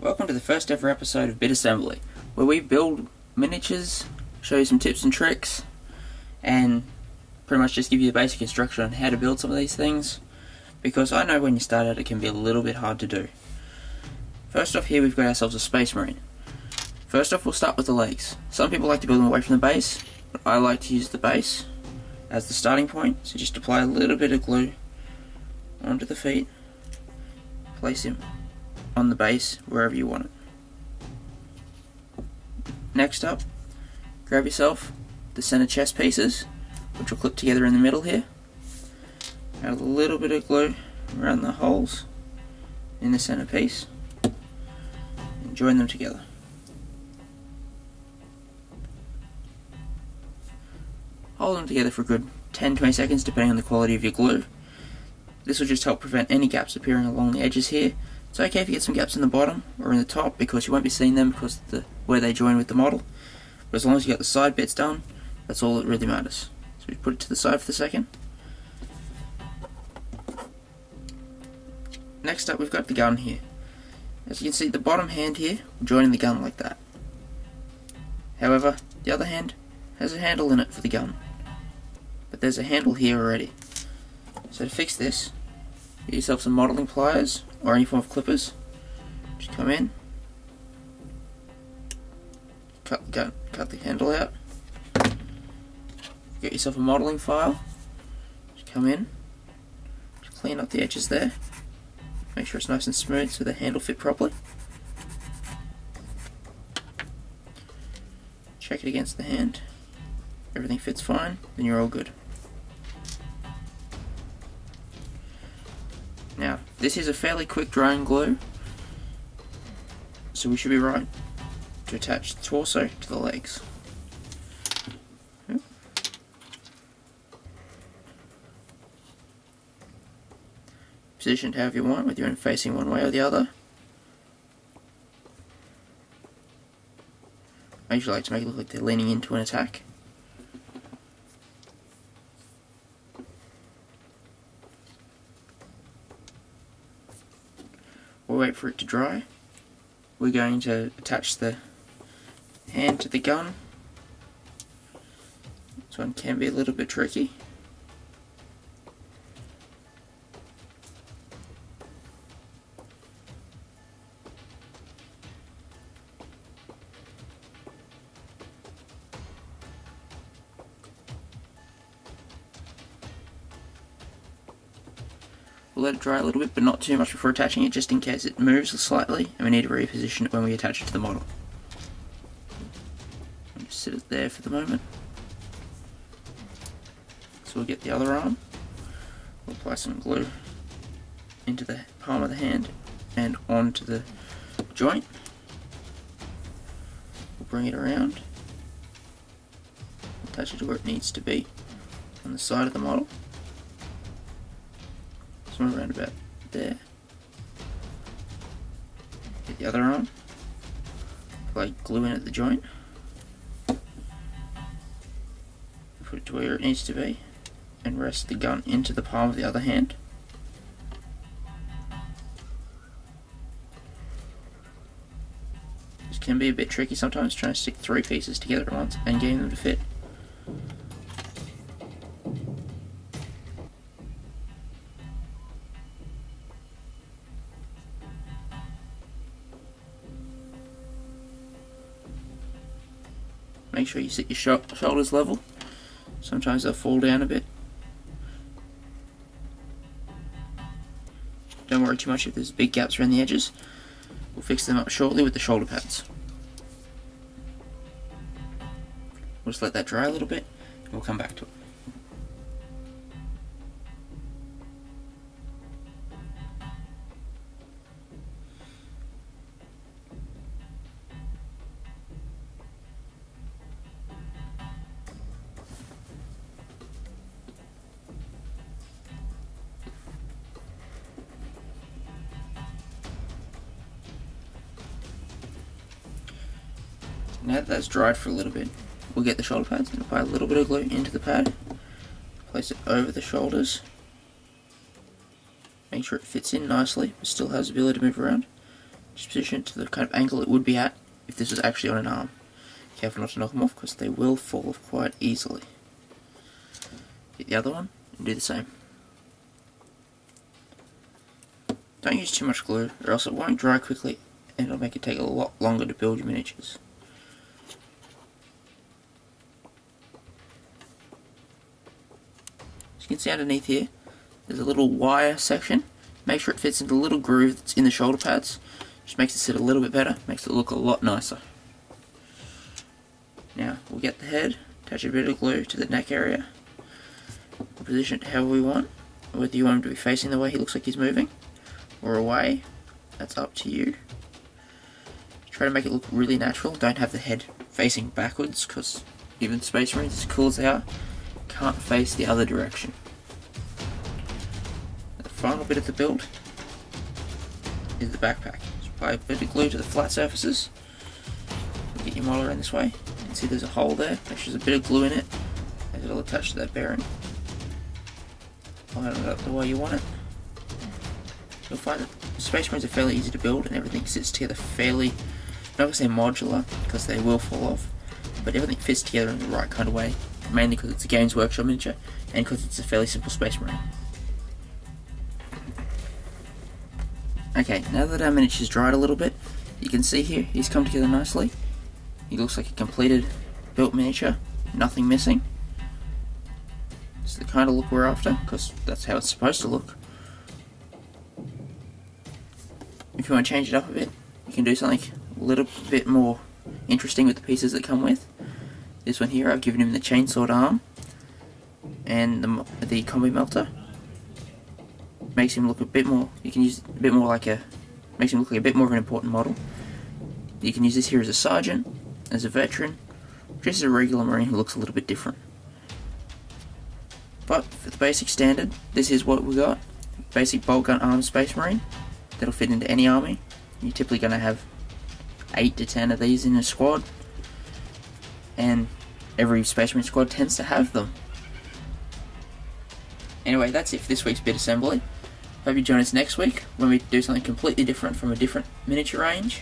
Welcome to the first ever episode of Bit Assembly, where we build miniatures, show you some tips and tricks, and pretty much just give you the basic instruction on how to build some of these things, because I know when you start out it can be a little bit hard to do. First off, here we've got ourselves a Space Marine. First off, we'll start with the legs. Some people like to build them away from the base, but I like to use the base as the starting point, so just apply a little bit of glue onto the feet, place him on the base wherever you want it. Next up, grab yourself the center chest pieces, which will clip together in the middle here. Add a little bit of glue around the holes in the center piece and join them together. Hold them together for a good 10-20 seconds depending on the quality of your glue. This will just help prevent any gaps appearing along the edges here. It's okay if you get some gaps in the bottom or in the top because you won't be seeing them because of where they join with the model. But as long as you get the side bits done, that's all that really matters. So we put it to the side for the second. Next up, we've got the gun here. As you can see, the bottom hand here will join in the gun like that. However, the other hand has a handle in it for the gun, but there's a handle here already. So to fix this, get yourself some modelling pliers or any form of clippers. Just come in, cut the handle out. Get yourself a modelling file. Just come in, just clean up the edges there. Make sure it's nice and smooth so the handle fit properly. Check it against the hand. Everything fits fine, then you're all good. Now, this is a fairly quick drying glue, so we should be right to attach the torso to the legs. Positioned however you want, whether you're facing one way or the other. I usually like to make it look like they're leaning into an attack. We'll wait for it to dry. We're going to attach the hand to the gun. This one can be a little bit tricky. We'll let it dry a little bit, but not too much before attaching it, just in case it moves slightly and we need to reposition it when we attach it to the model. I'll just sit it there for the moment. So we'll get the other arm, we'll apply some glue into the palm of the hand and onto the joint. We'll bring it around, attach it to where it needs to be on the side of the model. Around about there. Get the other arm, apply glue in at the joint, put it to where it needs to be, and rest the gun into the palm of the other hand. This can be a bit tricky sometimes, trying to stick 3 pieces together at once and getting them to fit. Make sure you sit your shoulders level. Sometimes they'll fall down a bit. Don't worry too much if there's big gaps around the edges. We'll fix them up shortly with the shoulder pads. We'll just let that dry a little bit and we'll come back to it. Now that that's dried for a little bit, we'll get the shoulder pads and apply a little bit of glue into the pad, place it over the shoulders, make sure it fits in nicely but still has the ability to move around. Just position it to the kind of angle it would be at if this was actually on an arm. Careful not to knock them off because they will fall off quite easily. Get the other one and do the same. Don't use too much glue or else it won't dry quickly and it'll make it take a lot longer to build your miniatures. As you can see underneath here, there's a little wire section. Make sure it fits into the little groove that's in the shoulder pads. Just makes it sit a little bit better, makes it look a lot nicer. Now we'll get the head, attach a bit of glue to the neck area, position it however we want. Whether you want him to be facing the way he looks like he's moving, or away, that's up to you. Try to make it look really natural. Don't have the head facing backwards, because even Space Marines, as cool as they are, can't face the other direction. The final bit of the build is the backpack. So apply a bit of glue to the flat surfaces. Get your model around this way. You can see there's a hole there. Make sure there's a bit of glue in it, as it'll attach to that bearing. Line it up the way you want it. You'll find that Space Marines are fairly easy to build and everything sits together fairly, I'm not going to say modular, because they will fall off, but everything fits together in the right kind of way, mainly because it's a Games Workshop miniature, and because it's a fairly simple Space Marine. Okay, now that our miniature's dried a little bit, you can see here, he's come together nicely. He looks like a completed, built miniature, nothing missing. It's the kind of look we're after, because that's how it's supposed to look. If you want to change it up a bit, you can do something a little bit more interesting with the pieces that come with. This one here, I've given him the chainsawed arm and the combi melter. Makes him look a bit more, you can use a bit more like a, makes him look like a bit more of an important model. You can use this here as a sergeant, as a veteran, just as a regular Marine who looks a little bit different. But for the basic standard, this is what we got. Basic bolt gun armed Space Marine that'll fit into any army. You're typically going to have 8 to 10 of these in a squad, and every Space Marine squad tends to have them. Anyway, that's it for this week's Bit Assembly. Hope you join us next week when we do something completely different from a different miniature range.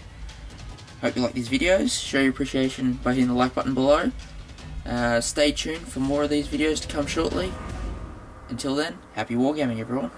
Hope you like these videos. Show your appreciation by hitting the like button below. Stay tuned for more of these videos to come shortly. Until then, happy wargaming everyone.